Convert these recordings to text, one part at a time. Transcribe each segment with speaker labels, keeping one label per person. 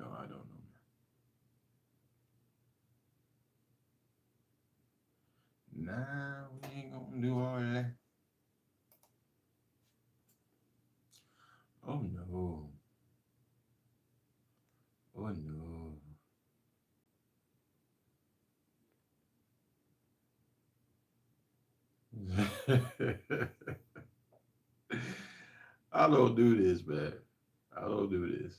Speaker 1: I don't know. Nah, we ain't gonna do all that. Oh no. Oh no. I don't do this, man. I don't do this.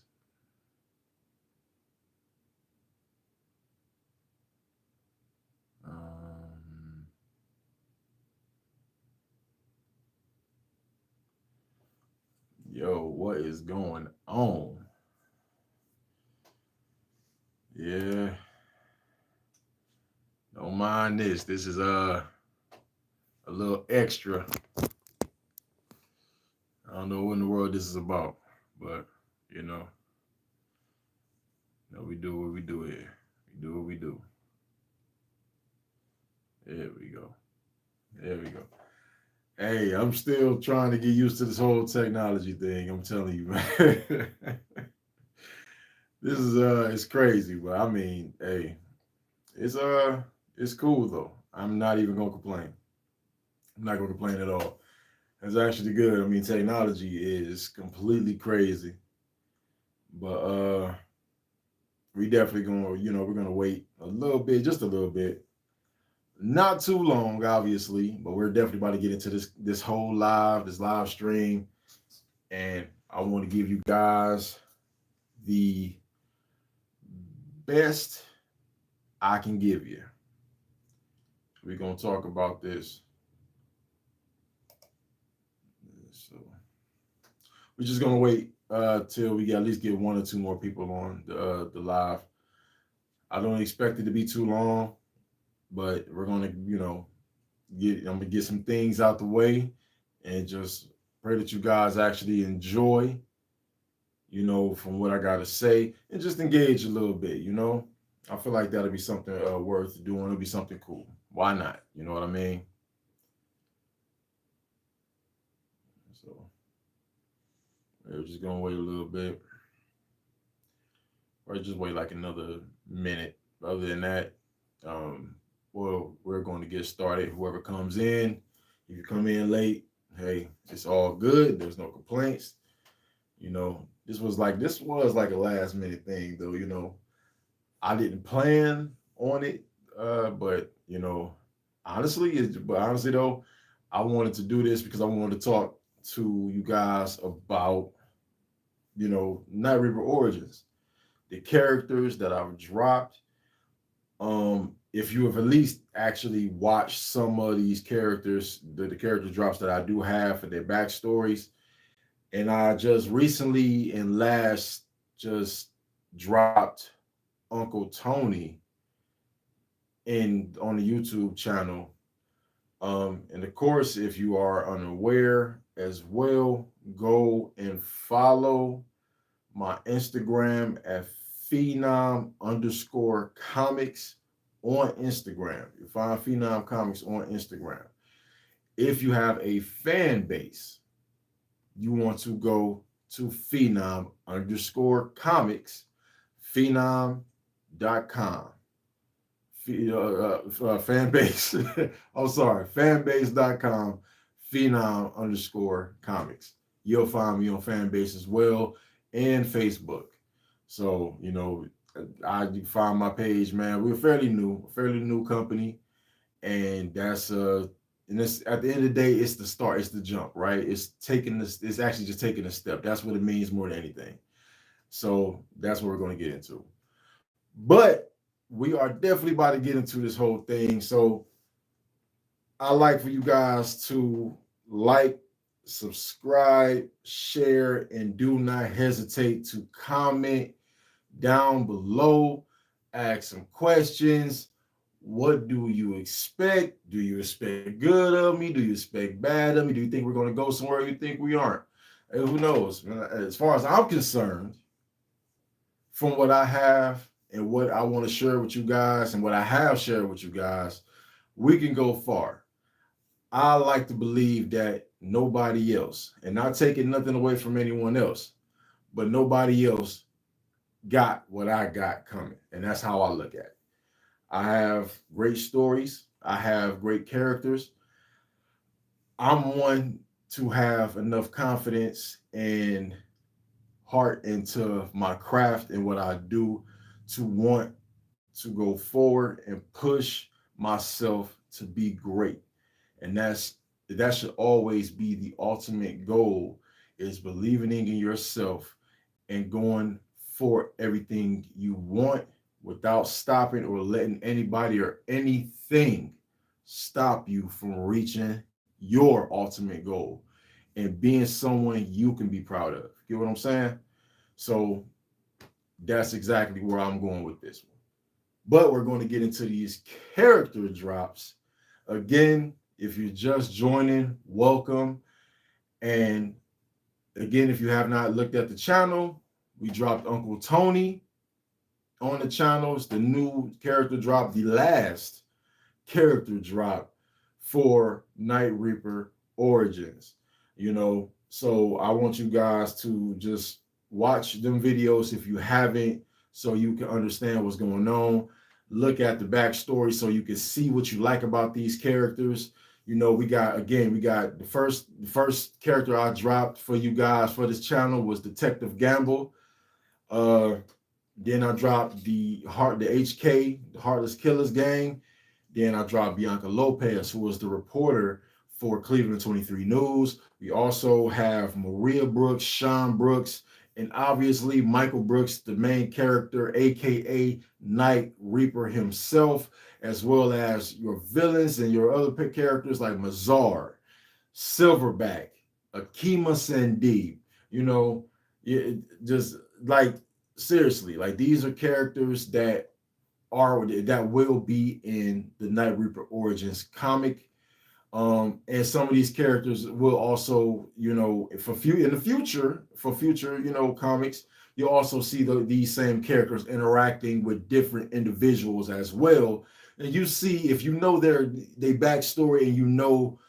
Speaker 1: Um, yo, what is going on? Yeah, don't mind this. This is a little extra. I don't know what in the world this is about, but you know, we do what we do here. We do what we do. There we go. There we go. Hey, I'm still trying to get used to this whole technology thing. I'm telling you, man. This is it's crazy, but I mean, hey, it's it's cool though. I'm not even gonna complain. I'm not gonna complain at all. It's actually good. I mean, technology is completely crazy, but we definitely gonna, we're gonna wait a little bit, just a little bit. Not too long, obviously, but we're definitely about to get into this whole this live stream, and I want to give you guys the best I can give you. We're gonna talk about this. So we're just gonna wait till we at least get one or two more people on the live. I don't expect it to be too long, but we're gonna, I'm gonna get some things out the way and just pray that you guys actually enjoy, from what I gotta say, and just engage a little bit. I feel like that'll be something worth doing. It'll be something cool. Why not? You know what I mean? So we're just gonna wait a little bit, or just wait like another minute. Other than that, um, well, we're going to get started. Whoever comes in, if you come in late, hey, it's all good. There's no complaints. This was like a last minute thing though. I didn't plan on it, but honestly though, I wanted to do this because I wanted to talk to you guys about Night River Origins, the characters that I've dropped. If you have at least actually watched some of these characters, the character drops that I do have for their backstories, and I just recently and last just dropped Uncle Tony in on the YouTube channel. And of course, if you are unaware as well, go and follow my Instagram at Phenom_Comics on Instagram. You find Phenom Comics on Instagram. If you have a fan base, you want to go to Phenom_Comics, Phenom.com. Fan base. I'm sorry, fanbase.com, Phenom_Comics. You'll find me on fan base as well and Facebook. So, I find my page, man. We're fairly new company, and that's and it's at the end of the day, it's the start, it's the jump, right? It's actually just taking a step. That's what it means more than anything. So that's what we're going to get into. But we are definitely about to get into this whole thing. So I like for you guys to like, subscribe, share, and do not hesitate to comment down below. Ask some questions. What do you expect? Do you expect good of me? Do you expect bad of me? Do you think we're going to go somewhere you think we aren't? And who knows? As far as I'm concerned, from what I have and what I want to share with you guys and what I have shared with you guys, we can go far. I like to believe that nobody else, and not taking nothing away from anyone else, but nobody else got what I got coming. And that's how I look at it. I have great stories, I have great characters. I'm one to have enough confidence and heart into my craft and what I do to want to go forward and push myself to be great. And that should always be the ultimate goal, is believing in yourself and going for everything you want without stopping or letting anybody or anything stop you from reaching your ultimate goal and being someone you can be proud of. Get what I'm saying? So that's exactly where I'm going with this one. But we're going to get into these character drops. Again, if you're just joining, welcome. And again, if you have not looked at the channel, we dropped Uncle Tony on the channels. The new character drop, the last character drop for Night Reaper Origins. So I want you guys to just watch them videos if you haven't, so you can understand what's going on. Look at the backstory so you can see what you like about these characters. We got the first character I dropped for you guys for this channel was Detective Gamble. Uh, then I dropped the HK, the Heartless Killers Gang. Then I dropped Bianca Lopez, who was the reporter for Cleveland 23 News. We also have Maria Brooks, Sean Brooks, and obviously Michael Brooks, the main character, aka Night Reaper himself, as well as your villains and your other characters like Mazar, Silverback, Akima Sandib. You know, just like seriously, like these are characters that will be in the Night Reaper Origins comic. And some of these characters will also, in the future, for future, comics, you'll also see these same characters interacting with different individuals as well. And you see, if you know their backstory and you know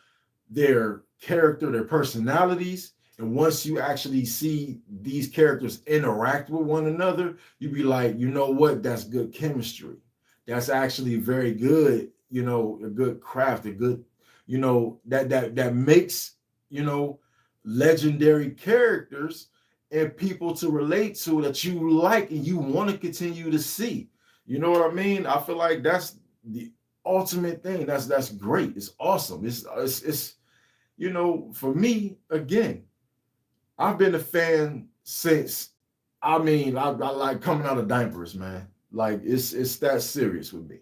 Speaker 1: their character, their personalities, and once you actually see these characters interact with one another, you be like, you know what? That's good chemistry. That's actually very good, a good craft, a good, that makes, legendary characters and people to relate to that you like and you want to continue to see. You know what I mean? I feel like that's the ultimate thing. That's great. It's awesome. It's for me, again, I've been a fan since, I like coming out of diapers, man. Like it's that serious with me.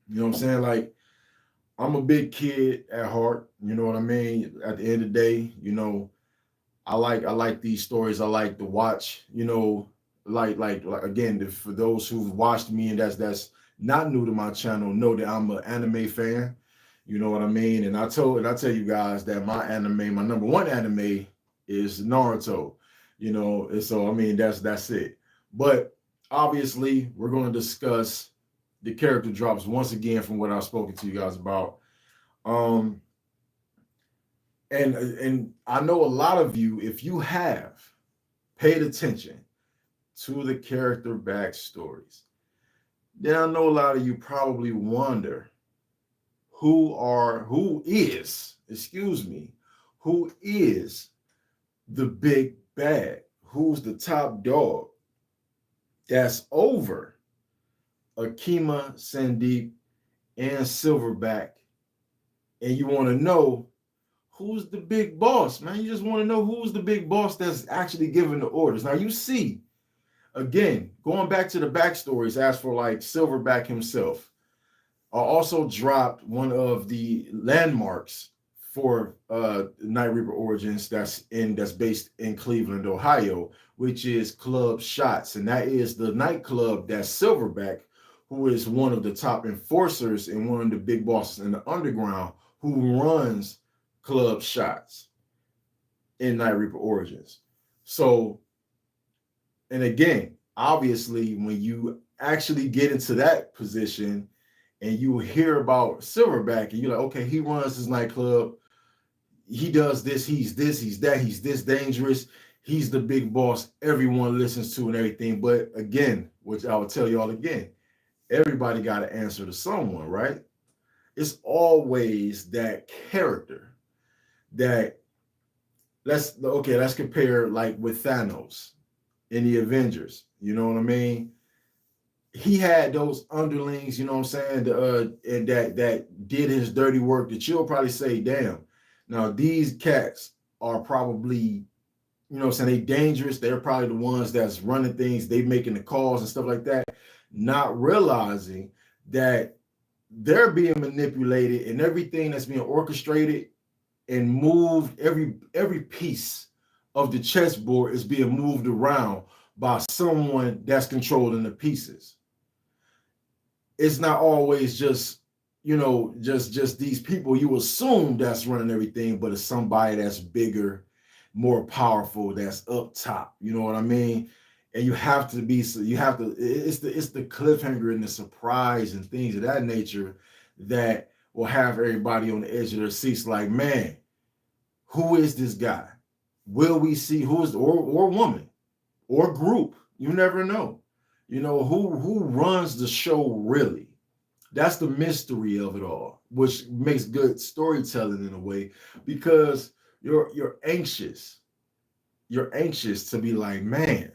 Speaker 1: You know what I'm saying? Like I'm a big kid at heart. You know what I mean? At the end of the day, I like these stories. I like to watch. Like again, for those who've watched me and that's not new to my channel, know that I'm an anime fan. You know what I mean? And I tell you guys that my number one anime is Naruto. And so that's it. But obviously, we're going to discuss the character drops once again from what I've spoken to you guys about. Um, and I know a lot of you, if you have paid attention to the character backstories, then I know a lot of you probably wonder who is the big bad? Who's the top dog that's over Akima, Sandeep, and Silverback? And you want to know who's the big boss, man. You just want to know who's the big boss that's actually giving the orders. Now you see, again, going back to the backstories, as for like Silverback himself, I also dropped one of the landmarks for Night Reaper Origins that's based in Cleveland, Ohio, which is Club Shots, and that is the nightclub that Silverback, who is one of the top enforcers and one of the big bosses in the underground, who runs Club Shots in Night Reaper Origins. So, and again, obviously, when you actually get into that position and you hear about Silverback, and you're like, okay, he runs his nightclub, he does this, he's this, he's that, he's this dangerous, He's the big boss everyone listens to and everything. But again, which I will tell y'all again, everybody got to answer to someone, right? It's always that character that let's compare like with Thanos in the Avengers. You know what I mean? He had those underlings, you know what I'm saying, and that did his dirty work that you'll probably say, damn, now these cats are probably, you know what I'm saying, they dangerous. They're probably the ones that's running things, they making the calls and stuff like that, not realizing that they're being manipulated and everything that's being orchestrated and moved, every piece of the chessboard is being moved around by someone that's controlling the pieces. It's not always just, you know, just these people you assume that's running everything, but it's somebody that's bigger, more powerful, that's up top. You know what I mean? And you have to be, so you have to, it's the cliffhanger and the surprise and things of that nature that will have everybody on the edge of their seats like, man, who is this guy? Will we see who is, or woman or group? You never know. You know, who runs the show really? That's the mystery of it all, which makes good storytelling in a way, because you're anxious. You're anxious to be like, man,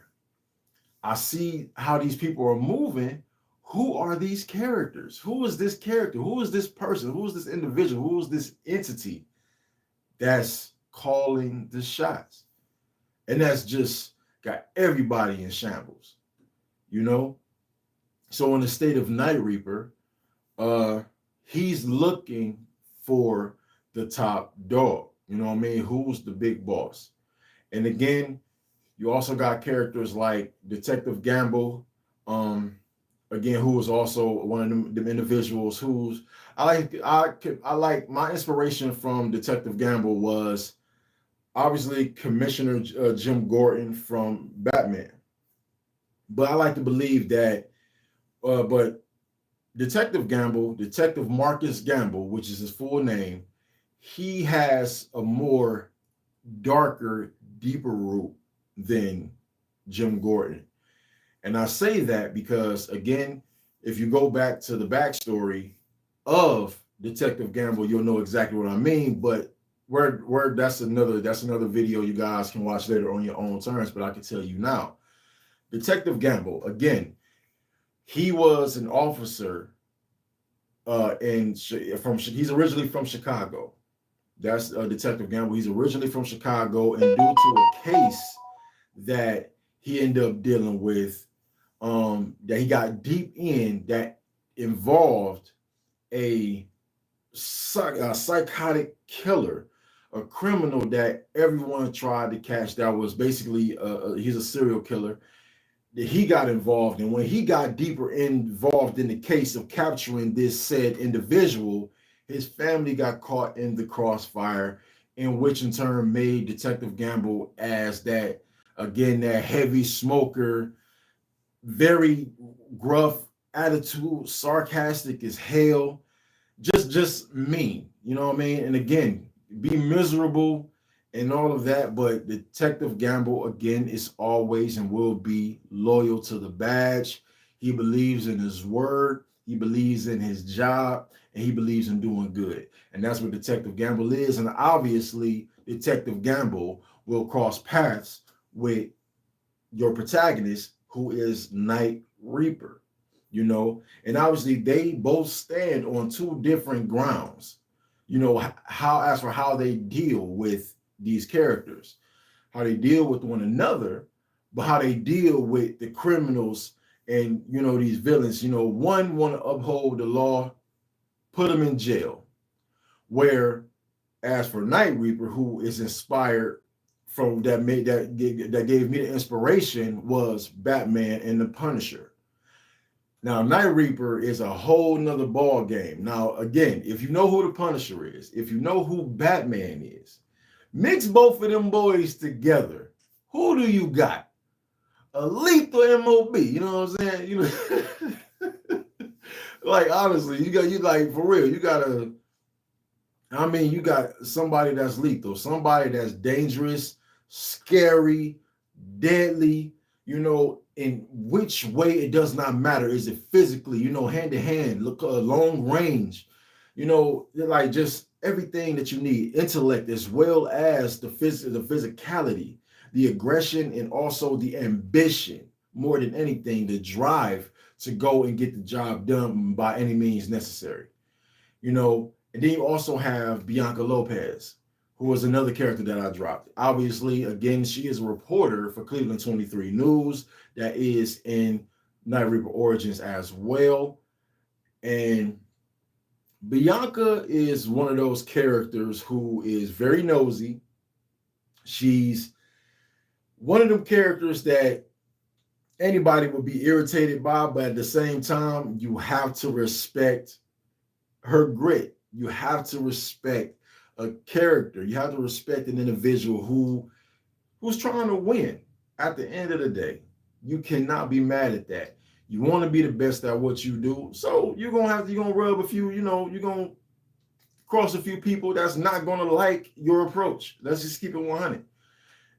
Speaker 1: I see how these people are moving. Who are these characters? Who is this character? Who is this person? Who is this individual? Who is this entity that's calling the shots? And that's just got everybody in shambles, you know? So in the state of Night Reaper, he's looking for the top dog. You know what I mean? Who's the big boss? And again, you also got characters like Detective Gamble, again, who is also one of them individuals who's I like my inspiration from Detective Gamble was obviously Commissioner Jim Gordon from Batman. But I like to believe that, but Detective Gamble, Detective Marcus Gamble, which is his full name, he has a more darker, deeper root than Jim Gordon. And I say that because, again, if you go back to the backstory of Detective Gamble, you'll know exactly what I mean. But where that's another video you guys can watch later on your own terms. But I can tell you now, Detective Gamble, again, he was an officer he's originally from Chicago. That's Detective Gamble. He's originally from Chicago, and due to a case that he ended up dealing with, that he got deep in, that involved a psychotic killer, a criminal that everyone tried to catch. That was basically he's a serial killer. That he got involved in. When he got deeper involved in the case of capturing this said individual, his family got caught in the crossfire, in which in turn made Detective Gamble as that, again, that heavy smoker, very gruff attitude, sarcastic as hell, just mean, you know what I mean? And again, be miserable and all of that, but Detective Gamble, again, is always and will be loyal to the badge. He believes in his word, he believes in his job, and he believes in doing good. And that's what Detective Gamble is. And obviously, Detective Gamble will cross paths with your protagonist, who is Night Reaper, you know? And obviously, they both stand on two different grounds, you know, as for how they deal with these characters, how they deal with one another, but how they deal with the criminals and, you know, these villains. You know, one want to uphold the law, put them in jail. Where, as for Night Reaper, who is inspired from that gave me the inspiration, was Batman and the Punisher. Now, Night Reaper is a whole nother ball game. Now, again, if you know who the Punisher is, if you know who Batman is, mix both of them boys together. Who do you got? A lethal MOB. You know what I'm saying? You know, like honestly, you like for real. You got somebody that's lethal, somebody that's dangerous, scary, deadly, in which way it does not matter. Is it physically, hand to hand, look, long range, like just everything that you need, intellect as well as the physicality, the aggression, and also the ambition, more than anything, the drive to go and get the job done by any means necessary. And then you also have Bianca Lopez, who is another character that I dropped. Obviously, again, she is a reporter for Cleveland 23 News that is in Night Reaper Origins as well. And Bianca is one of those characters who is very nosy. She's one of them characters that anybody would be irritated by, but at the same time, you have to respect her grit. You have to respect a character. You have to respect an individual who's trying to win. At the end of the day, you cannot be mad at that. You want to be the best at what you do, so you're gonna rub a few, you're gonna cross a few people that's not gonna like your approach. Let's just keep it 100.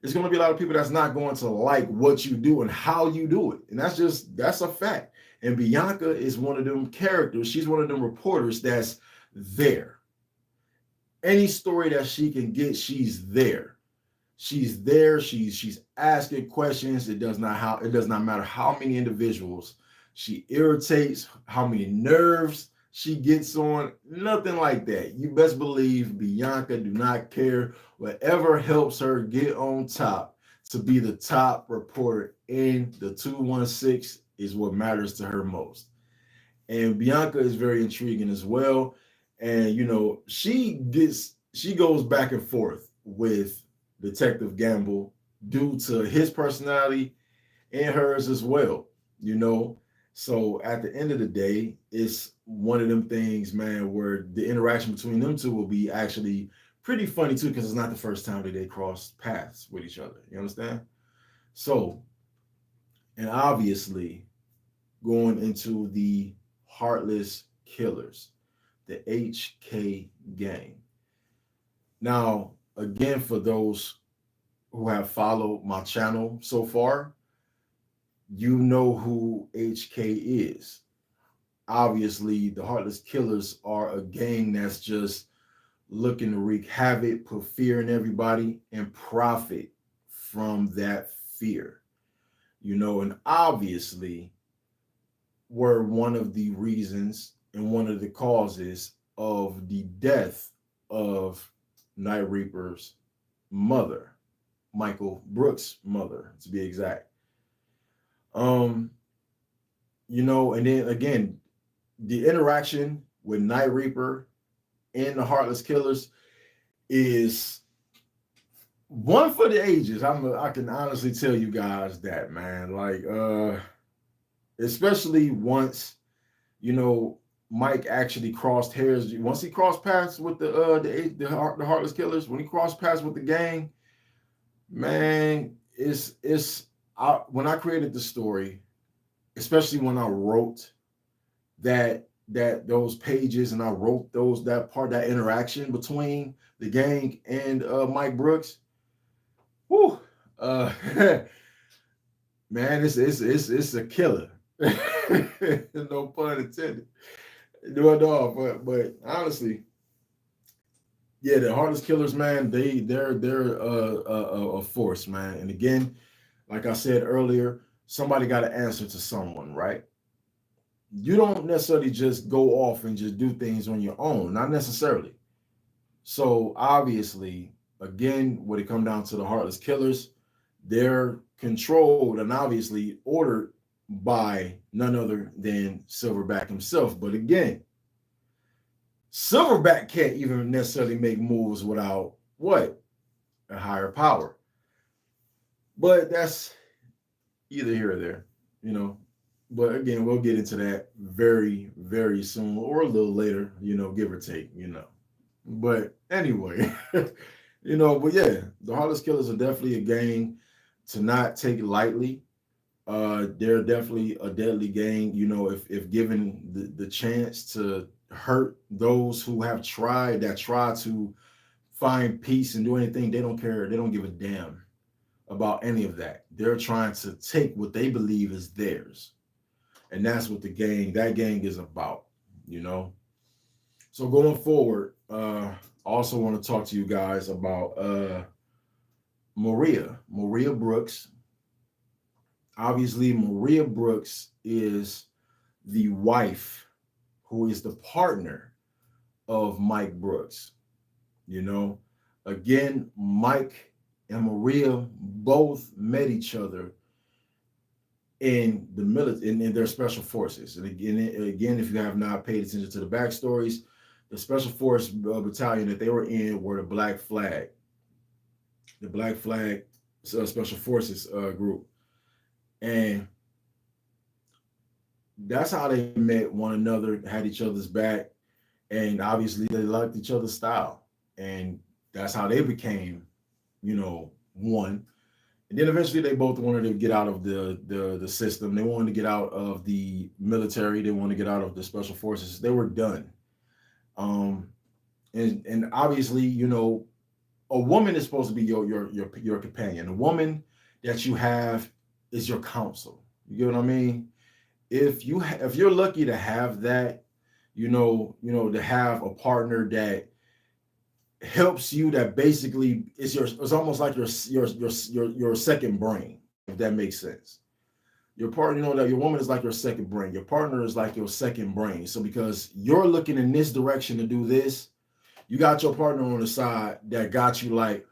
Speaker 1: There's gonna be a lot of people that's not going to like what you do and how you do it, and that's a fact. And Bianca is one of them characters. She's one of them reporters that's there. Any story that she can get, she's there. She's there. She's asking questions. It does not matter how many individuals she irritates, how many nerves she gets on, nothing like that. You best believe Bianca do not care. Whatever helps her get on top to be the top reporter in the 216 is what matters to her most. And Bianca is very intriguing as well. And she goes back and forth with Detective Gamble due to his personality and hers as well, So at the end of the day, it's one of them things, man, where the interaction between them two will be actually pretty funny too, because it's not the first time that they cross paths with each other. You understand? So, and obviously, going into the Heartless Killers, the HK gang. Now, again, for those who have followed my channel so far, you know who HK is. Obviously, the Heartless Killers are a gang that's just looking to wreak havoc, put fear in everybody, and profit from that fear. And obviously, were one of the reasons and one of the causes of the death of Night Reaper's mother, Michael Brooks' mother, to be exact. And then again, the interaction with Night Reaper and the Heartless Killers is one for the ages. I can honestly tell you guys that, man. Like, especially once, Mike actually crossed hairs. Once he crossed paths with the Heartless Killers, when he crossed paths with the gang, man, when I created the story, especially when I wrote those pages and I wrote that interaction between the gang and Mike Brooks. Whoo, man, it's a killer. No pun intended. No, but honestly, yeah, the Heartless Killers, man, they're a force, man. And again, like I said earlier, somebody got to answer to someone, right? You don't necessarily just go off and just do things on your own, not necessarily. So obviously, again, when it comes down to the Heartless Killers, they're controlled and obviously ordered by none other than Silverback himself. But again, Silverback can't even necessarily make moves without what? A higher power. But that's either here or there, But again, we'll get into that very, very soon or a little later, give or take, But anyway, but yeah, the Heartless Killers are definitely a gang to not take lightly. They're definitely a deadly gang, if given the chance to hurt those who have try to find peace and do anything, they don't care. They don't give a damn. about any of that. They're trying to take what they believe is theirs. And that's what that gang is about, you know. So going forward, I also want to talk to you guys about Maria Brooks. Obviously, Maria Brooks is the wife who is the partner of Mike Brooks. You know, again, Mike and Maria both met each other in the military, in their special forces. And again, if you have not paid attention to the backstories, the special force battalion that they were in were the Black Flag Special Forces group, and that's how they met one another, had each other's back, and obviously they liked each other's style, and that's how they became, one. And then eventually they both wanted to get out of the system. They wanted to get out of the military. They wanted to get out of the special forces. They were done. Um, and obviously, a woman is supposed to be your companion. A woman that you have is your counsel. You get what I mean? If you're lucky to have that, to have a partner that helps you, that basically it's almost like your second brain, if that makes sense. Your partner, that your woman is like your second brain. Your partner is like your second brain. So because you're looking in this direction to do this, you got your partner on the side that got you like,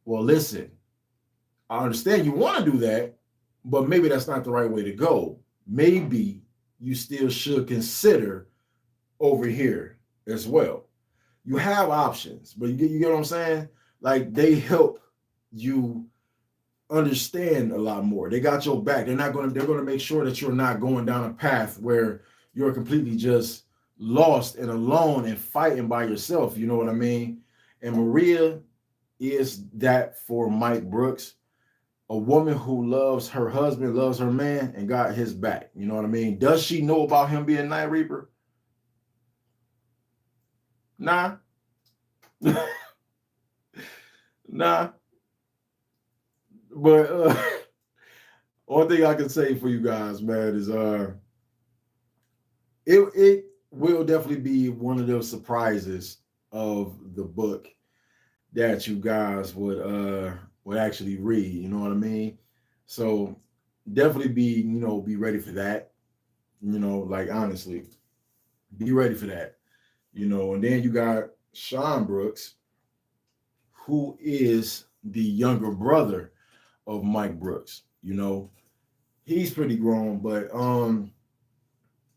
Speaker 1: well, listen, I understand you want to do that, but maybe that's not the right way to go. Maybe you still should consider over here as well. You have options, but you get what I'm saying? Like, they help you understand a lot more. They got your back. They're going to make sure that you're not going down a path where you're completely just lost and alone and fighting by yourself. You know what I mean? And Maria is that for Mike Brooks, a woman who loves her husband, loves her man, and got his back. You know what I mean? Does she know about him being Night Reaper? Nah. Nah. But one thing I can say for you guys, man, is it will definitely be one of those surprises of the book that you guys would actually read. You know what I mean? So definitely be ready for that. Like, honestly, be ready for that. And then you got Sean Brooks, who is the younger brother of Mike Brooks. He's pretty grown, but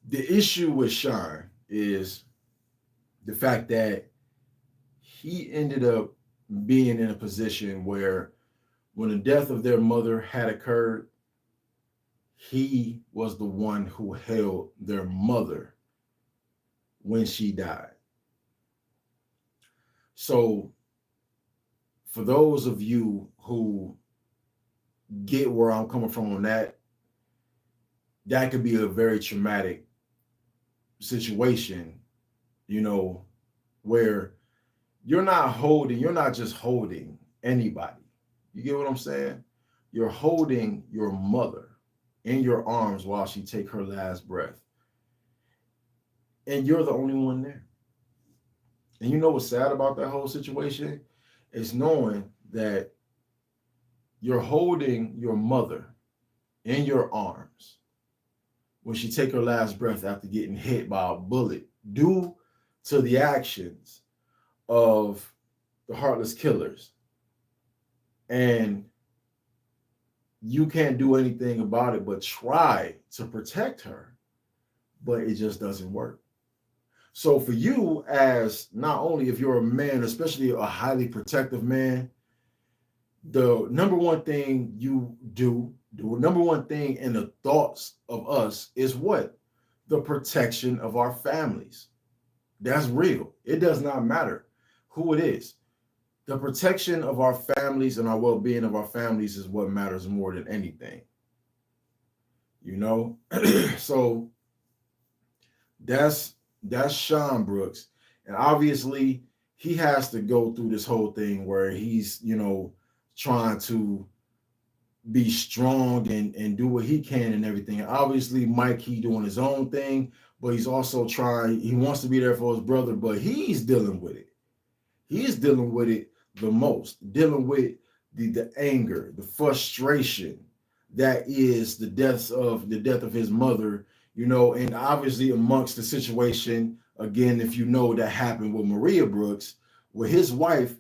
Speaker 1: the issue with Sean is the fact that he ended up being in a position where when the death of their mother had occurred, he was the one who held their mother when she died. So for those of you who get where I'm coming from on that could be a very traumatic situation, where you're not just holding anybody. You get what I'm saying? You're holding your mother in your arms while she take her last breath. And you're the only one there. And you know what's sad about that whole situation? Is knowing that you're holding your mother in your arms when she take her last breath after getting hit by a bullet due to the actions of the heartless killers. And you can't do anything about it but try to protect her, but it just doesn't work. So for you, as not only if you're a man, especially a highly protective man, the number one thing you do, the number one thing in the thoughts of us is what? The protection of our families. That's real. It does not matter who it is. The protection of our families and our well-being of our families is what matters more than anything. So that's Sean Brooks. And obviously he has to go through this whole thing where he's, trying to be strong and do what he can and everything. Obviously, Mike, he doing his own thing, but he's also trying, he wants to be there for his brother, but he's dealing with it. He's dealing with it the most, dealing with the anger, the frustration that is the death of his mother, and obviously amongst the situation, again, if you know that happened with Maria Brooks, with his wife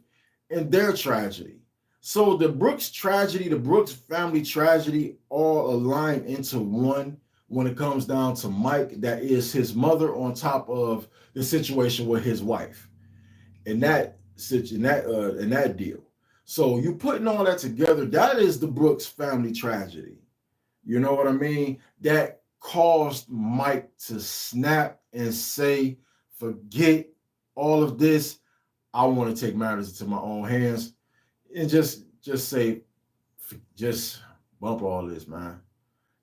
Speaker 1: and their tragedy. So the Brooks tragedy, the Brooks family tragedy, all align into one when it comes down to Mike, that is his mother, on top of the situation with his wife and that deal. So you putting all that together, that is the Brooks family tragedy. You know what I mean? That caused Mike to snap and say, forget all of this. I want to take matters into my own hands and just say, just bump all this, man.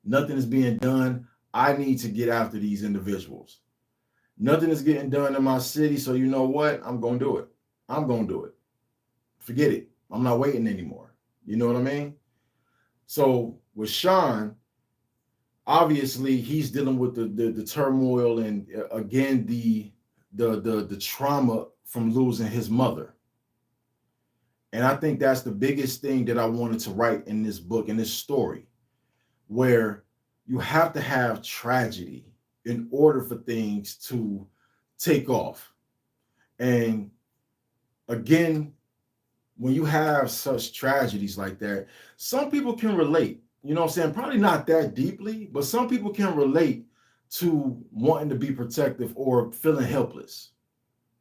Speaker 1: Nothing is being done. I need to get after these individuals. Nothing is getting done in my city, so you know what? I'm going to do it. I'm going to do it. Forget it. I'm not waiting anymore. You know what I mean? So with Sean, obviously he's dealing with the turmoil and again the trauma from losing his mother. And I think that's the biggest thing that I wanted to write in this book, in this story, where you have to have tragedy in order for things to take off. And again, when you have such tragedies like that, some people can relate, you know what I'm saying? Probably not that deeply, but some people can relate to wanting to be protective or feeling helpless.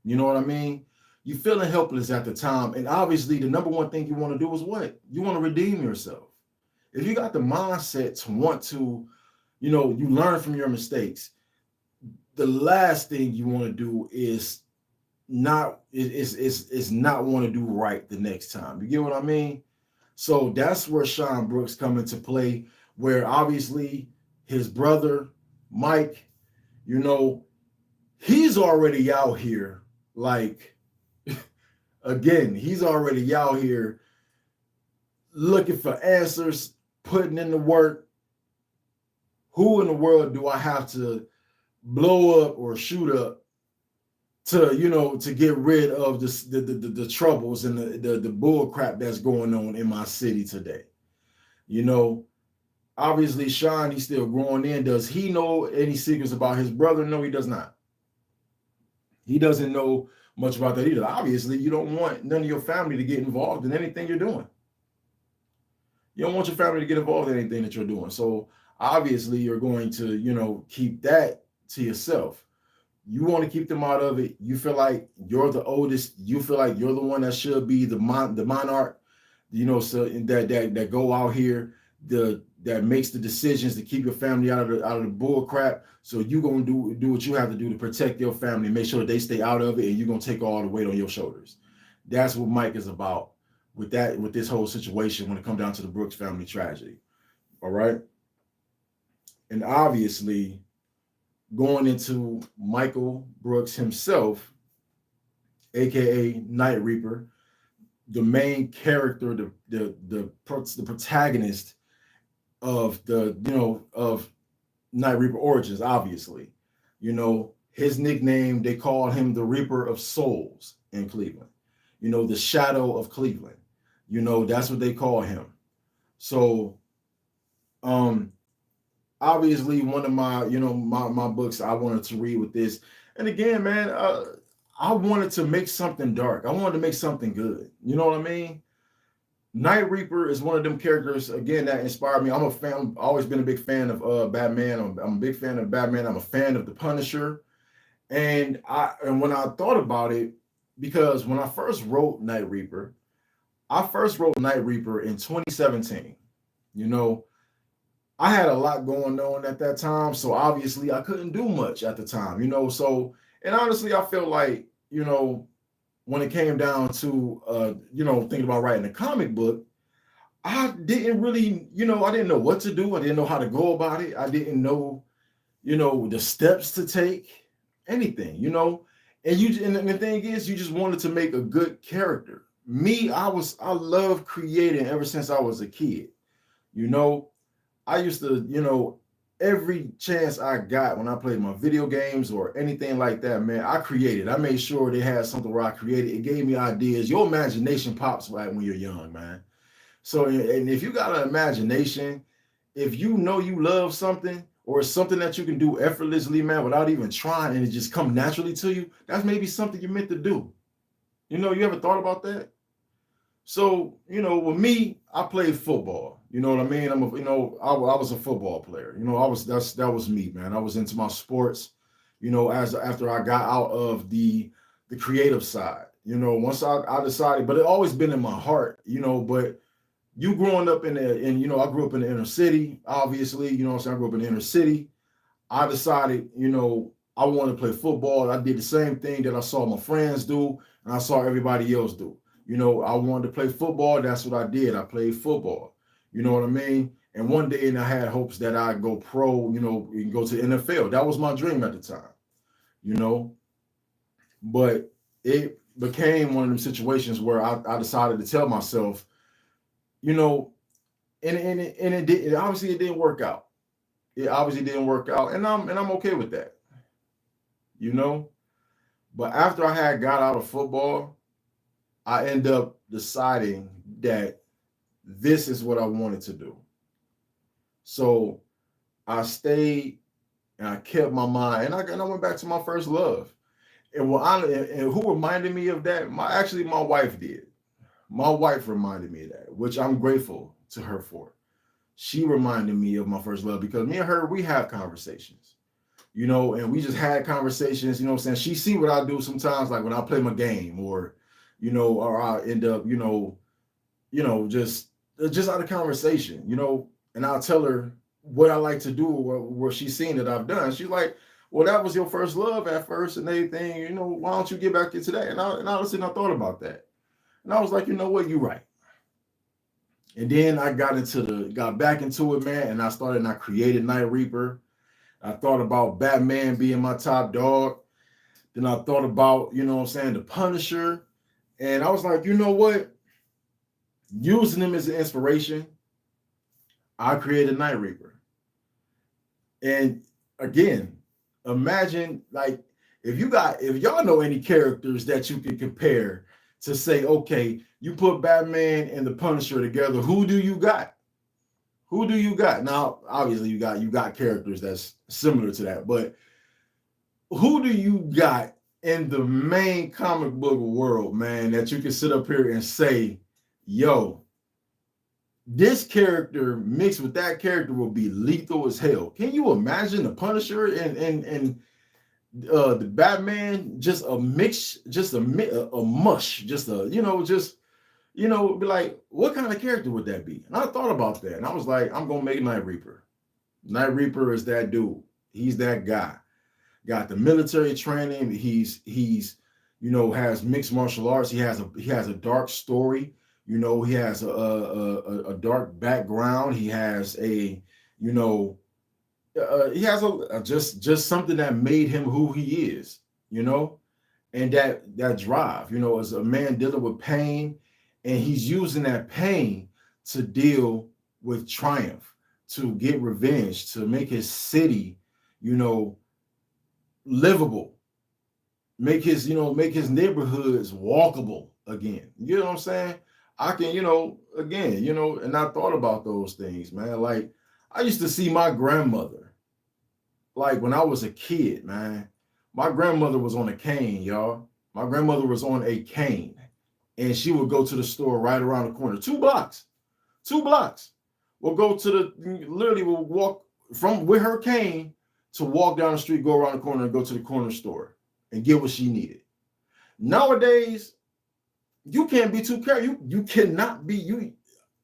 Speaker 1: You know what I mean? You feeling helpless at the time. And obviously the number one thing you want to do is what? You want to redeem yourself. If you got the mindset to want to, you learn from your mistakes, the last thing you want to do is not not want to do right the next time. You get what I mean? So that's where Sean Brooks come into play, where obviously his brother Mike, he's already out here, like, again, he's already out here looking for answers, putting in the work. Who in the world do I have to blow up or shoot up to get rid of the troubles and the bull crap that's going on in my city today? Obviously Sean, he's still growing in. Does he know any secrets about his brother? No, he does not. He doesn't know much about that either. Obviously, you don't want none of your family to get involved in anything you're doing. You don't want your family to get involved in anything that you're doing. So obviously you're going to, keep that to yourself. You want to keep them out of it. You feel like you're the oldest. You feel like you're the one that should be the monarch, so that go out here, that makes the decisions to keep your family out of the bull crap. So you're gonna do what you have to do to protect your family, make sure they stay out of it, and you're gonna take all the weight on your shoulders. That's what Mike is about with this whole situation when it comes down to the Brooks family tragedy. All right. And obviously, going into Michael Brooks himself, aka Night Reaper, the main character, the protagonist of of Night Reaper Origins. Obviously, his nickname, they call him the Reaper of Souls in Cleveland. The Shadow of Cleveland. That's what they call him. So, obviously one of my, my books I wanted to read with this. And again, man, I wanted to make something dark. I wanted to make something good. You know what I mean? Night Reaper is one of them characters, again, that inspired me. I'm a fan. I've always been a big fan of Batman. I'm a big fan of Batman. I'm a fan of the Punisher. And when I thought about it, because when I first wrote Night Reaper in 2017. I had a lot going on at that time, so obviously I couldn't do much at the time, So, and honestly, I feel like, when it came down to, thinking about writing a comic book, I didn't really, I didn't know what to do. I didn't know how to go about it. I didn't know, the steps to take, anything, And the thing is, you just wanted to make a good character. Me, I love creating ever since I was a kid. You know, I used to, every chance I got when I played my video games or anything like that, man, I created. I made sure they had something where I created. It gave me ideas. Your imagination pops right when you're young, man. So, and if you got an imagination, if you know you love something or it's something that you can do effortlessly, man, without even trying and it just come naturally to you, that's maybe something you're meant to do. You ever thought about that? So, with me, I played football. You know what I mean? I was a football player. That was me, man. I was into my sports, as after I got out of the creative side. Once I decided, but it always been in my heart, but you growing up I grew up in the inner city, obviously, what I'm saying? I grew up in the inner city. I decided, I wanted to play football. I did the same thing that I saw my friends do and I saw everybody else do. I wanted to play football. That's what I did. I played football. You know what I mean? And one day, and I had hopes that I'd go pro, and go to the NFL. That was my dream at the time, you know. But it became one of them situations where I decided to tell myself, you know, and it did. Obviously, it didn't work out. It obviously didn't work out, and I'm okay with that, you know. But after I had got out of football, I end up deciding that this is what I wanted to do. So I stayed and I kept my mind, and I went back to my first love. And who reminded me of that? My wife did. My wife reminded me of that, which I'm grateful to her for. She reminded me of my first love because me and her, we have conversations, and we just had conversations, what I'm saying? She see what I do sometimes, like when I play my game or I end up, just out of conversation, and I'll tell her what I like to do or what she's seen that I've done. She's like, well, that was your first love at first and everything, why don't you get back into that? And I listened, I thought about that. And I was like, you know what, you're right. And then I got back into it, man, and I created Night Reaper. I thought about Batman being my top dog. Then I thought about, what I'm saying, the Punisher. And I was like, you know what? Using him as an inspiration, I created Night Reaper. And again, imagine like if y'all know any characters that you can compare to say, okay, you put Batman and the Punisher together, who do you got? Who do you got? Now, obviously, you got characters that's similar to that, but who do you got in the main comic book world, man, that you can sit up here and say, yo, this character mixed with that character will be lethal as hell. Can you imagine the Punisher and the Batman, just a mix, just a mush, just be like, what kind of character would that be? And I thought about that, and I was like, I'm gonna make Night Reaper. Night Reaper is that dude. He's that guy. Got the military training. He's has mixed martial arts. He has a dark story. He has a dark background. He has he has just something that made him who he is, and that drive, as a man dealing with pain, and he's using that pain to deal with triumph, to get revenge, to make his city, livable, make his neighborhoods walkable again. You know what I'm saying? I can, again, and I thought about those things, man. Like I used to see my grandmother, like when I was a kid, man. My grandmother was on a cane, y'all. My grandmother was on a cane, and she would go to the store right around the corner, 2 blocks. 2 blocks. We'll go to literally we'll walk from with her cane to walk down the street, go around the corner, and go to the corner store and get what she needed. Nowadays, you can't be too careful. You cannot be you.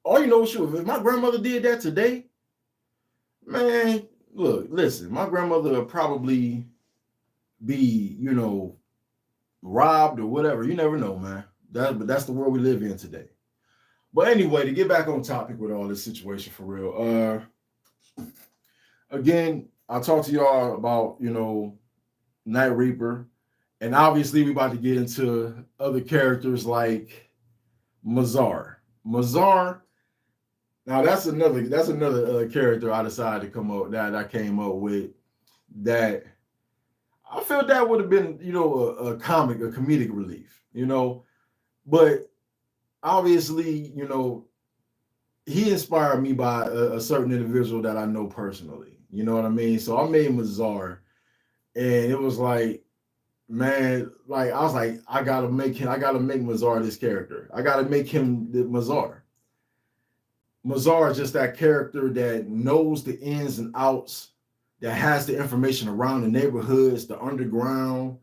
Speaker 1: All you know is if my grandmother did that today, man, listen, my grandmother would probably be, robbed or whatever. You never know, man. But that's the world we live in today. But anyway, to get back on topic with all this situation for real, again, I'll talk to y'all about, Night Reaper. And obviously, we're about to get into other characters like Mazar. Mazar, Now that's another character I decided to come up that I came up with that I felt that would have been, a comedic relief, but obviously, he inspired me by a certain individual that I know personally. You know what I mean? So I made Mazar, and it was like, man, like I was like, I gotta make Mazar this character. I gotta make him the Mazar. Mazar is just that character that knows the ins and outs, that has the information around the neighborhoods, the underground,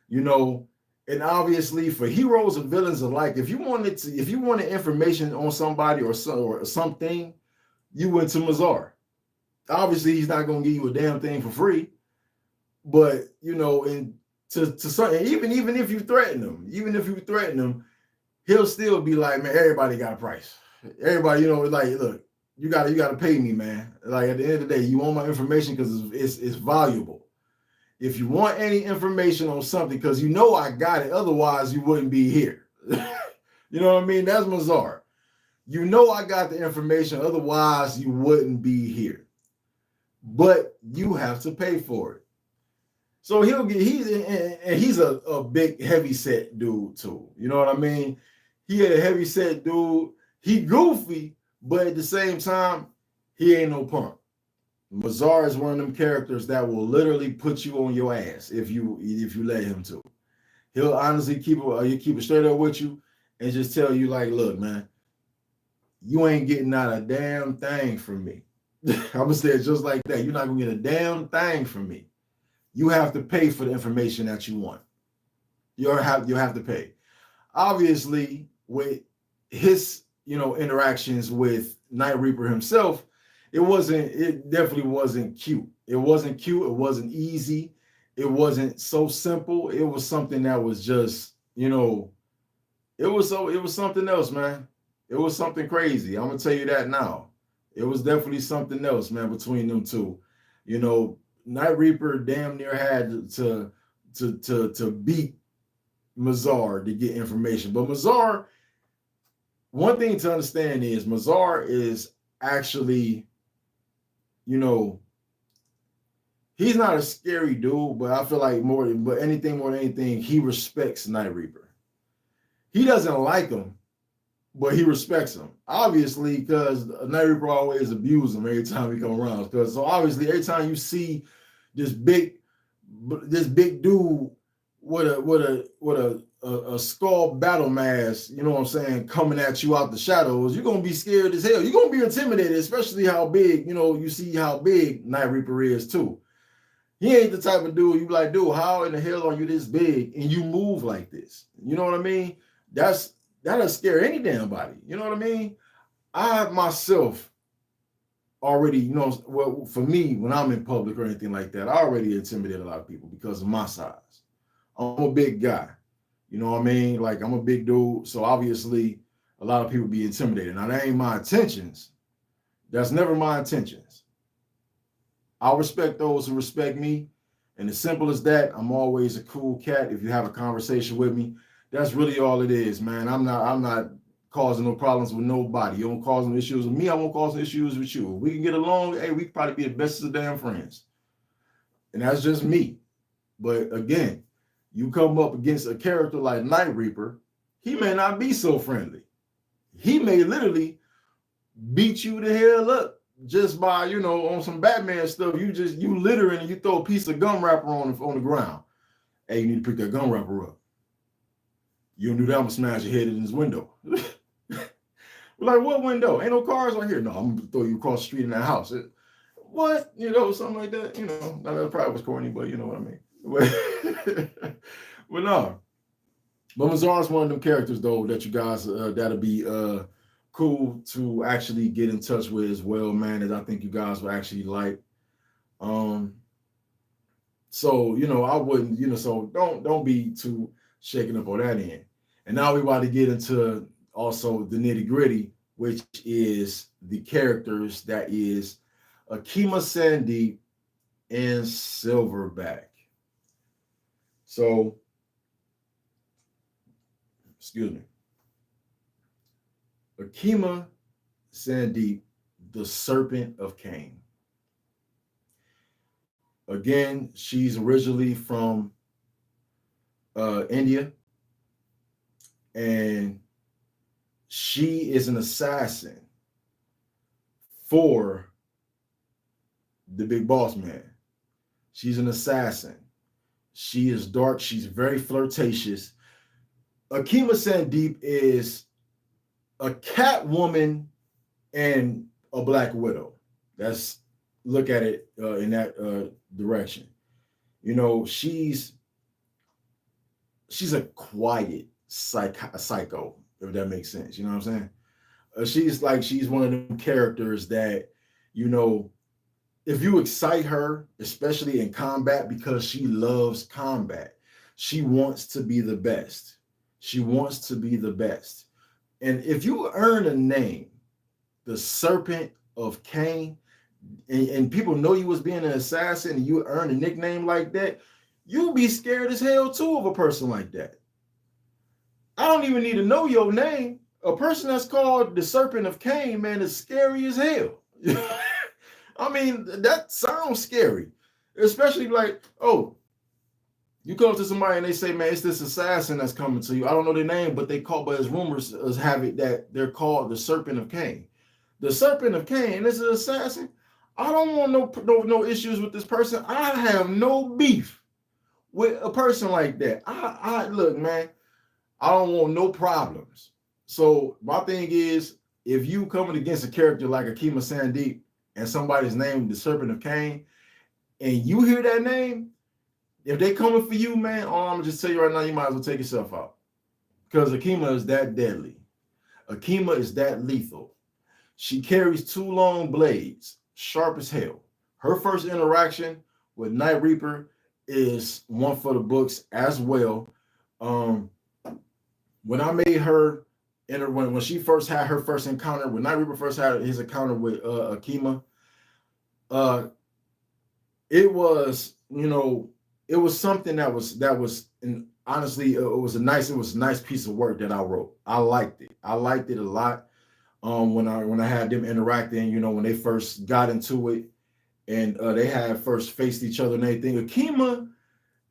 Speaker 1: you know. And obviously, for heroes and villains alike, if you wanted information on somebody or something, you went to Mazar. Obviously, he's not going to give you a damn thing for free, but and to some, even if you threaten him, he'll still be like, man, everybody got a price. Everybody, like, look, you gotta pay me, man. Like, at the end of the day, you want my information because it's valuable. If you want any information on something, because I got it, otherwise you wouldn't be here. You know what I mean? That's Mazar. I got the information, otherwise you wouldn't be here. But you have to pay for it. So he's a big heavy set dude too. You know what I mean? He a heavy set dude. He goofy, but at the same time, he ain't no punk. Mazar is one of them characters that will literally put you on your ass if you let him to. He'll honestly keep it straight up with you and just tell you like, look, man, you ain't getting out a damn thing from me. I'm gonna say it just like that. You're not gonna get a damn thing from me. You have to pay for the information that you want. You have to pay. Obviously, with his interactions with Night Reaper himself, it definitely wasn't cute. It wasn't cute. It wasn't easy. It wasn't so simple. It was something that was just, it was something else, man. It was something crazy. I'm gonna tell you that now. It was definitely something else, man, between them two. Night Reaper damn near had to beat Mazar to get information. But Mazar, one thing to understand is Mazar is actually, he's not a scary dude, but I feel like more than anything, he respects Night Reaper. He doesn't like him, but he respects him. Obviously, because Night Reaper always abuses him every time he come around. So obviously, every time you see this big dude with a skull battle mask, you know what I'm saying, coming at you out the shadows, you're gonna be scared as hell. You're gonna be intimidated, especially how big, you see how big Night Reaper is too. He ain't the type of dude you be like, dude, how in the hell are you this big and you move like this? You know what I mean? That'll scare any damn body. You know what I mean? I myself already, well, for me, when I'm in public or anything like that, I already intimidate a lot of people because of my size. I'm a big guy. You know what I mean? Like, I'm a big dude. So obviously, a lot of people be intimidated. Now, that ain't my intentions. That's never my intentions. I'll respect those who respect me. And as simple as that, I'm always a cool cat. If you have a conversation with me, that's really all it is, man. I'm not causing no problems with nobody. You don't cause no issues with me. I won't cause no issues with you. If we can get along, hey, we can probably be the best of damn friends. And that's just me. But again, you come up against a character like Night Reaper, he may not be so friendly. He may literally beat you the hell up just by, on some Batman stuff. You littering and you throw a piece of gum wrapper on the ground. Hey, you need to pick that gum wrapper up. You don't do that, I'm gonna smash your head in his window. We're like, what window? Ain't no cars on here. No, I'm gonna throw you across the street in that house. What? Something like that. That probably was corny, but you know what I mean. But no. But Mazar's one of them characters though that you guys that'll be cool to actually get in touch with as well, man. That I think you guys will actually like. So I wouldn't, so don't be too shaken up on that end. And now we about to get into also the nitty gritty, which is the characters that is Akima Sandeep and Silverback. So, excuse me. Akima Sandeep the Serpent of Cain. Again, she's originally from India, and she is an assassin for the big boss man. She's an assassin. She is dark. She's very flirtatious. Akima Sandeep is a Catwoman and a Black Widow. That's look at it in that direction. You know, she's a quiet psycho, if that makes sense. You know what I'm saying? She's one of them characters that, you know, if you excite her, especially in combat, because she loves combat, she wants to be the best. She wants to be the best. And if you earn a name, the Serpent of Cain, and people know you as being an assassin and you earn a nickname like that, you'll be scared as hell too of a person like that. I don't even need to know your name. A person that's called the Serpent of Cain, man, is scary as hell. I mean, that sounds scary. Especially like, oh, you go to somebody and they say, man, it's this assassin that's coming to you. I don't know their name, but as rumors have it that they're called the Serpent of Cain. The Serpent of Cain, this is an assassin. I don't want no issues with this person. I have no beef with a person like that. I look, man, I don't want no problems. So my thing is, if you coming against a character like Akima Sandeep and somebody's named the Serpent of Cain, and you hear that name, if they coming for you, man, I'm gonna just tell you right now, you might as well take yourself out. Because Akima is that deadly. Akima is that lethal. She carries 2 long blades, sharp as hell. Her first interaction with Night Reaper is one for the books as well. When I made her, when she first had her first encounter, when Night Reaper first had his encounter with Akima, it was, you know, it was something that was, and honestly, it was a nice piece of work that I wrote. I liked it a lot. When I had them interacting, you know, when they first got into it, and they had first faced each other and everything. Akima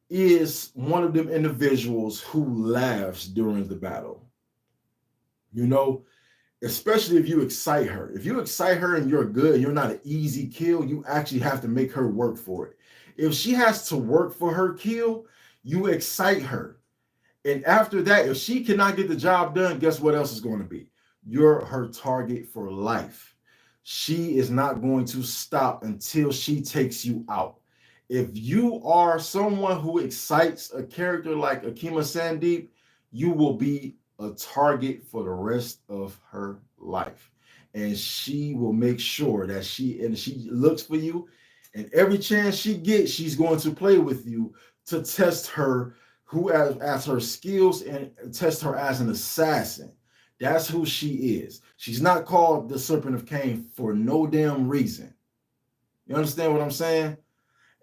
Speaker 1: is one of them individuals who laughs during the battle. You know, especially if you excite her. If you excite her and you're good, you're not an easy kill, you actually have to make her work for it. If she has to work for her kill, you excite her. And after that, if she cannot get the job done, guess what else is going to be? You're her target for life. She is not going to stop until she takes you out. If you are someone who excites a character like Akima Sandeep, you will be a target for the rest of her life. And she will make sure that she looks for you, and every chance she gets, she's going to play with you to test her as her skills and test her as an assassin. That's who she is. She's not called the Serpent of Cain for no damn reason. You understand what I'm saying?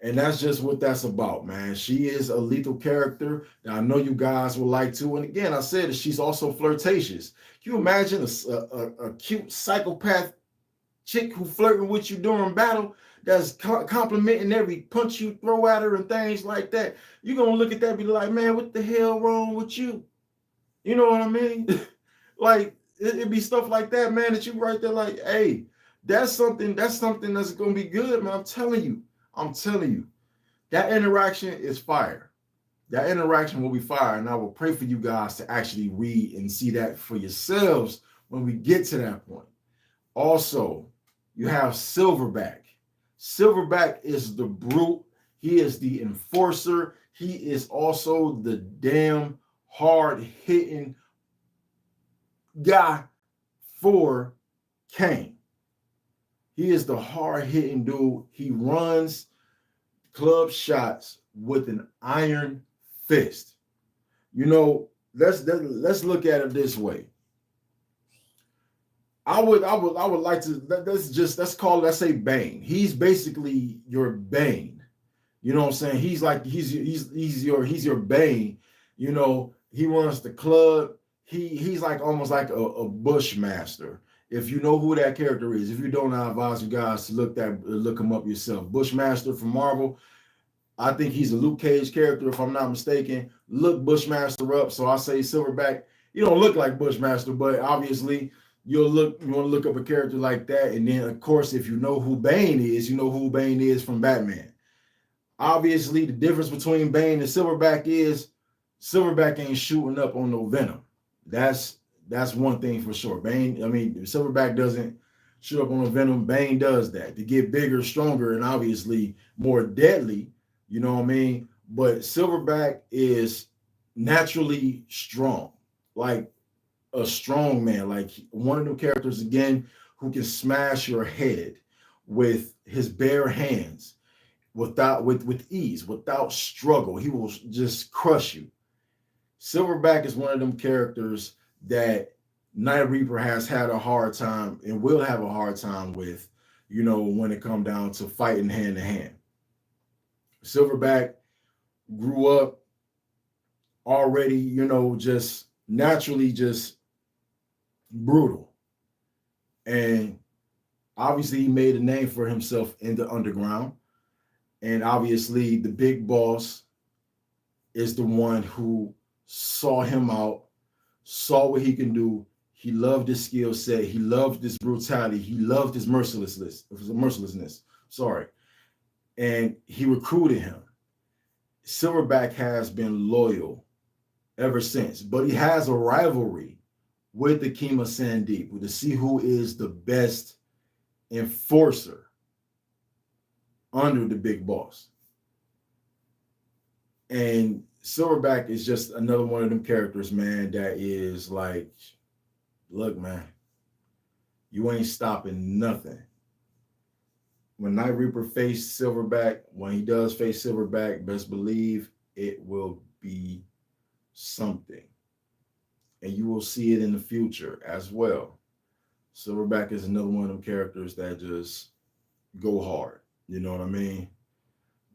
Speaker 1: And that's just what that's about, man. She is a lethal character that I know you guys will like too. And again, I said that she's also flirtatious. Can you imagine a cute psychopath chick who flirting with you during battle, that's complimenting every punch you throw at her and things like that? You're going to look at that and be like, man, what the hell wrong with you? You know what I mean? Like, it'd be stuff like that, man, that you right there like, hey, that's something that's going to be good, man. I'm telling you, that interaction is fire. That interaction will be fire, and I will pray for you guys to actually read and see that for yourselves when we get to that point. Also, you have Silverback. Silverback is the brute. He is the enforcer. He is also the damn hard-hitting guy for Cain. He is the hard-hitting dude. He runs club shots with an iron fist. You know, let's look at it this way. I would like to, let's say Bane. He's basically your Bane. You know what I'm saying? He's your Bane. You know, he runs the club. He's like almost like a bushmaster. If you know who that character is, if you don't, I advise you guys to look him up yourself. Bushmaster from Marvel. I think he's a Luke Cage character, if I'm not mistaken. Look Bushmaster up. So I say Silverback. You don't look like Bushmaster, but obviously you want to look up a character like that. And then, of course, if you know who Bane is, you know who Bane is from Batman. Obviously, the difference between Bane and Silverback is Silverback ain't shooting up on no Venom. That's one thing for sure. Silverback doesn't shoot up on a Venom. Bane does that to get bigger, stronger, and obviously more deadly. You know what I mean? But Silverback is naturally strong, like a strong man, like one of the characters again who can smash your head with his bare hands with ease, without struggle. He will just crush you. Silverback is one of them characters that Night Reaper has had a hard time and will have a hard time with, when it comes down to fighting hand to hand. Silverback grew up already, just naturally just brutal. And obviously he made a name for himself in the underground. And obviously the big boss is the one who saw him out, saw what he can do. He loved his skill set. He loved his brutality. He loved his mercilessness. Sorry. And he recruited him. Silverback has been loyal ever since, but he has a rivalry with the Kima Sandeep to see who is the best enforcer under the big boss. And Silverback is just another one of them characters, man, that is like, look, man, you ain't stopping nothing. When Night Reaper faced Silverback, when he does face Silverback, best believe it will be something. And you will see it in the future as well. Silverback is another one of them characters that just go hard. You know what I mean?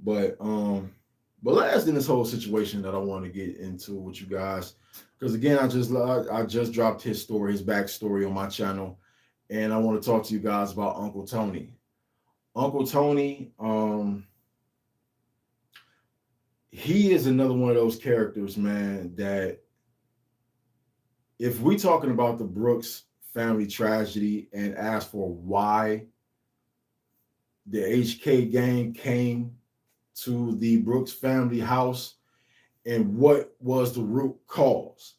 Speaker 1: But last in this whole situation that I want to get into with you guys, because again, I just dropped his backstory on my channel, and I want to talk to you guys about Uncle Tony. Uncle Tony, he is another one of those characters, man, that if we talking about the Brooks family tragedy and ask for why the HK gang came to the Brooks family house and what was the root cause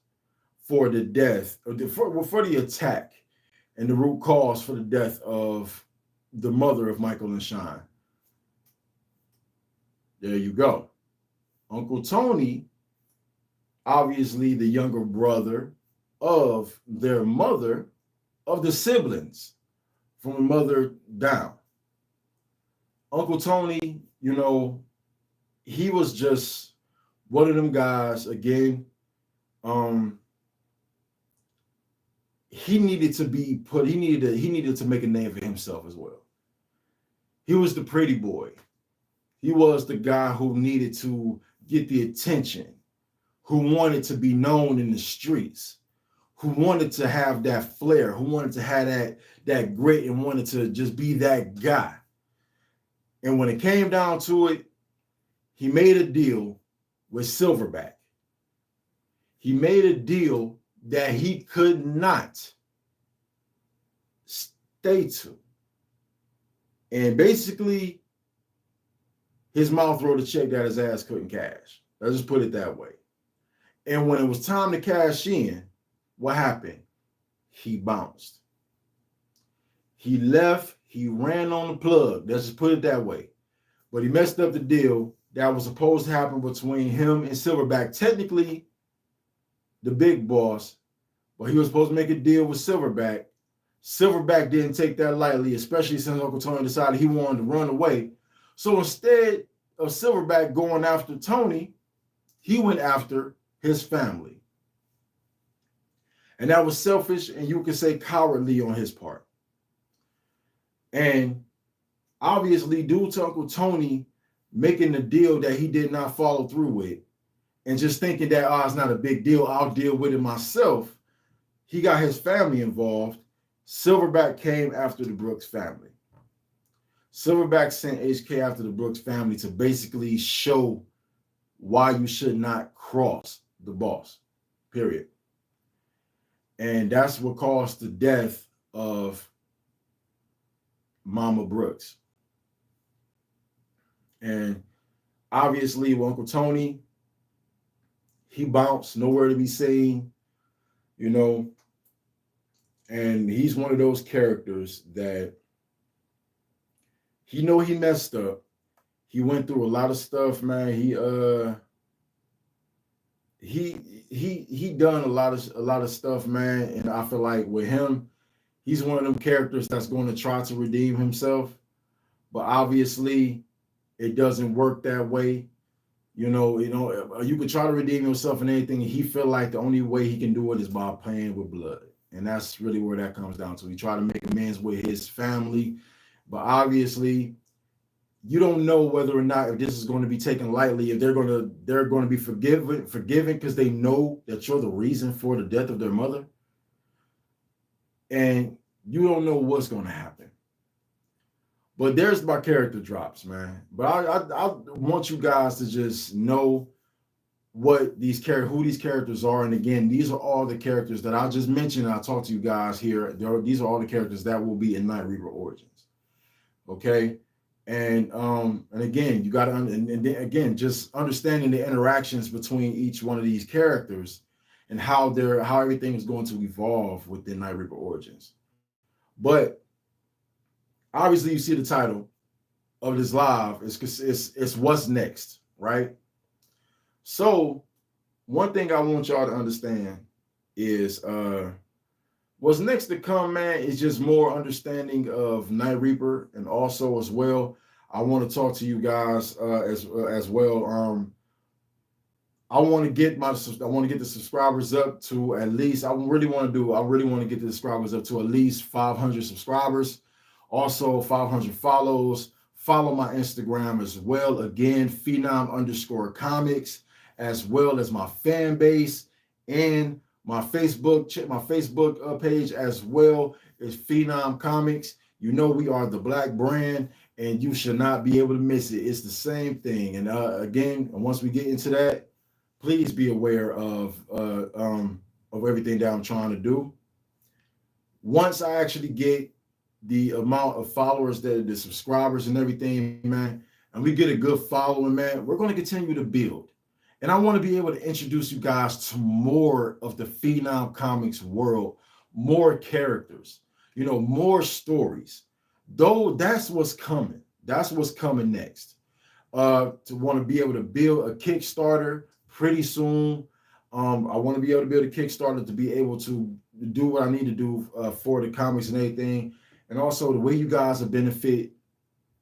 Speaker 1: for the death, or for the attack and the root cause for the death of the mother of Michael and Shine. There you go. Uncle Tony, obviously the younger brother of their mother, of the siblings from the mother down. Uncle Tony, he was just one of them guys, again, he needed to make a name for himself as well. He was the pretty boy. He was the guy who needed to get the attention, who wanted to be known in the streets, who wanted to have that flair, who wanted to have that grit and wanted to just be that guy. And when it came down to it, he made a deal with Silverback. He made a deal that he could not stay to. And basically, his mouth wrote a check that his ass couldn't cash. Let's just put it that way. And when it was time to cash in, what happened? He bounced. He left. He ran on the plug. Let's just put it that way. But he messed up the deal that was supposed to happen between him and Silverback. Technically, the big boss, but he was supposed to make a deal with Silverback. Silverback didn't take that lightly, especially since Uncle Tony decided he wanted to run away. So instead of Silverback going after Tony, he went after his family. And that was selfish, and you could say cowardly on his part. And obviously, due to Uncle Tony making the deal that he did not follow through with, and just thinking that, it's not a big deal, I'll deal with it myself, he got his family involved, Silverback came after the Brooks family. Silverback sent HK after the Brooks family to basically show why you should not cross the boss, period. And that's what caused the death of Mama Brooks. And obviously, with Uncle Tony, he bounced, nowhere to be seen, you know. And he's one of those characters that he messed up. He went through a lot of stuff, man. He done a lot of stuff, man. And I feel like with him, he's one of them characters that's going to try to redeem himself. But obviously, it doesn't work that way. You could try to redeem yourself in anything. He feel like the only way he can do it is by playing with blood. And that's really where that comes down to. He try to make amends with his family, but obviously you don't know whether or not if this is going to be taken lightly, if they're going to be forgiven because they know that you're the reason for the death of their mother. And you don't know what's going to happen. But there's my character drops, man. But I want you guys to just know who these characters are. And again, these are all the characters that I just mentioned. I talked to you guys here. These are all the characters that will be in Night Reaper Origins. Okay. And again, you got to, and again, just understanding the interactions between each one of these characters and how everything is going to evolve within Night Reaper Origins. But obviously, you see the title of this live. It's what's next, right? So one thing I want y'all to understand is what's next to come, man, is just more understanding of Night Reaper, and also as well, I want to talk to you guys as well. I want to get the subscribers up to at least. I really want to get the subscribers up to at least 500 subscribers. Also 500 follows. Follow my Instagram as well. Again, Phenom_Comics, as well as my fan base and my Facebook. Check my Facebook page as well. Is Phenom Comics. You know we are the black brand, and you should not be able to miss it. It's the same thing. And again, once we get into that, please be aware of everything that I'm trying to do. Once I actually get the amount of followers, the subscribers and everything, man, and we get a good following, man, we're going to continue to build. And I want to be able to introduce you guys to more of the Phenom Comics world, more characters, more stories. Though that's what's coming. That's what's coming next. To want to be able to build a Kickstarter pretty soon. I want to be able to build a Kickstarter to be able to do what I need to do for the comics and everything. And also the way you guys will benefit,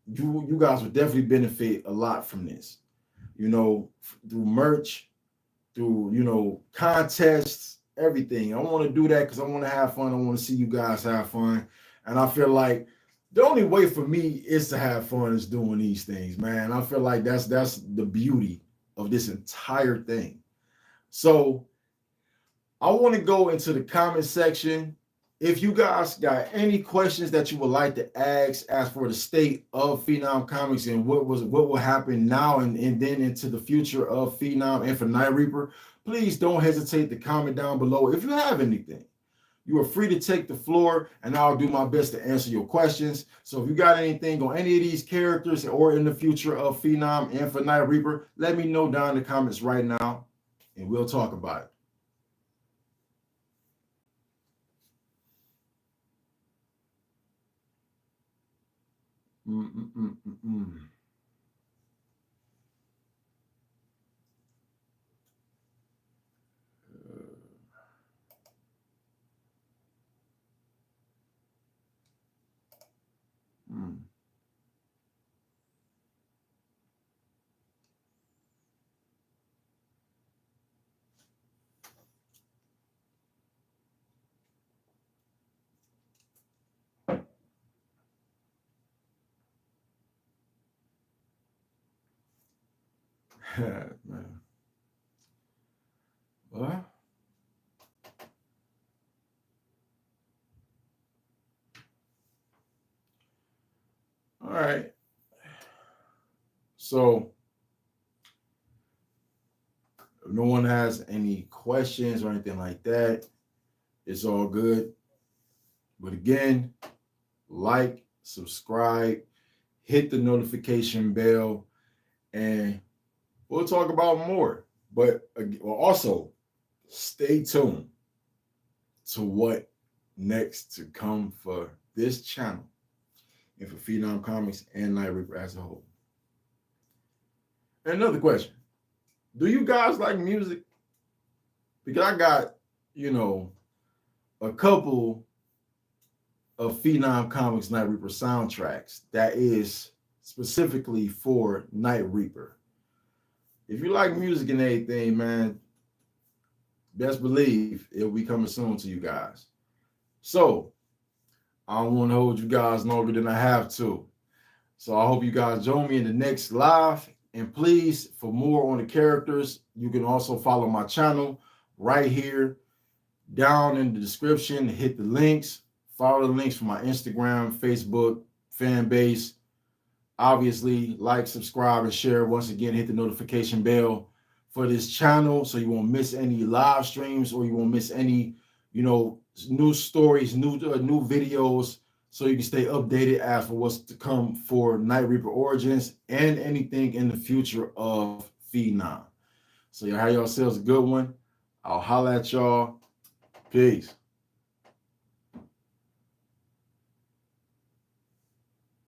Speaker 1: you guys will definitely benefit a lot from this. Through merch, through, contests, everything. I want to do that because I want to have fun. I want to see you guys have fun. And I feel like the only way for me is to have fun is doing these things, man. I feel like that's the beauty of this entire thing. So I want to go into the comment section. If you guys got any questions that you would like to ask for the state of Phenom Comics and what will happen now and then into the future of Phenom and for Night Reaper, please don't hesitate to comment down below. If you have anything, you are free to take the floor, and I'll do my best to answer your questions. So if you got anything on any of these characters or in the future of Phenom and for Night Reaper, let me know down in the comments right now, and we'll talk about it. Man. Well, right. So if no one has any questions or anything like that, it's all good. But again, like, subscribe, hit the notification bell, and we'll talk about more. But also, stay tuned to what next to come for this channel and for Phenom Comics and Night Reaper as a whole. And another question: do you guys like music? Because I got, a couple of Phenom Comics Night Reaper soundtracks that is specifically for Night Reaper. If you like music and anything, man, best believe it'll be coming soon to you guys. So I don't want to hold you guys longer than I have to. So I hope you guys join me in the next live. And please, for more on the characters, you can also follow my channel right here down in the description. Hit the links. Follow the links for my Instagram, Facebook, fan base. Obviously, like, subscribe, and share. Once again, hit the notification bell for this channel so you won't miss any live streams or you won't miss any, new stories, new videos, so you can stay updated as for what's to come for Night Reaper Origins and anything in the future of Phenom. So y'all have yourselves a good one. I'll holla at y'all. Peace.